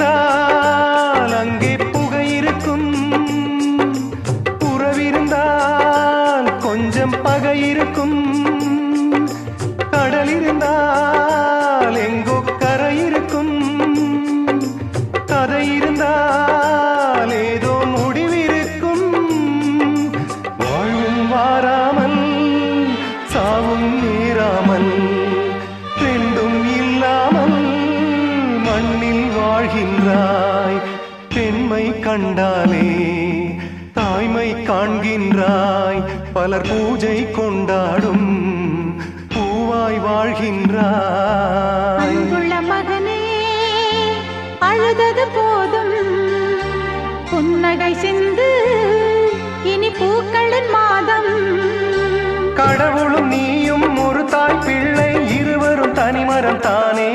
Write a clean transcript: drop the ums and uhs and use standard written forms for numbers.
இருந்தால் அங்கே புகை இருக்கும், உறவிருந்தால் கொஞ்சம் பகை இருக்கும், கடல் இருந்தால் எங்கோ கரை இருக்கும், கதை இருந்தால் ஏதோ முடிவிருக்கும். வாழ்வும் வாராமல் சாவும் நேராமல் ரெண்டும் இல்லாமல் மண்ணில் வாழ்கின்றாய். பெண்மை கண்டாலே தாய்மை காண்கின்றாய். பலர் பூஜை கொண்டாடும் பூவாய் வாழ்கின்றாய். அன்புள்ள மகனே, அழுதது போதும், புன்னகை சிந்து, இனி பூக்களின் மாதம். கடவுளும் நீயும் ஒரு தாய் பிள்ளை, இருவரும் தனிமரம் தானே.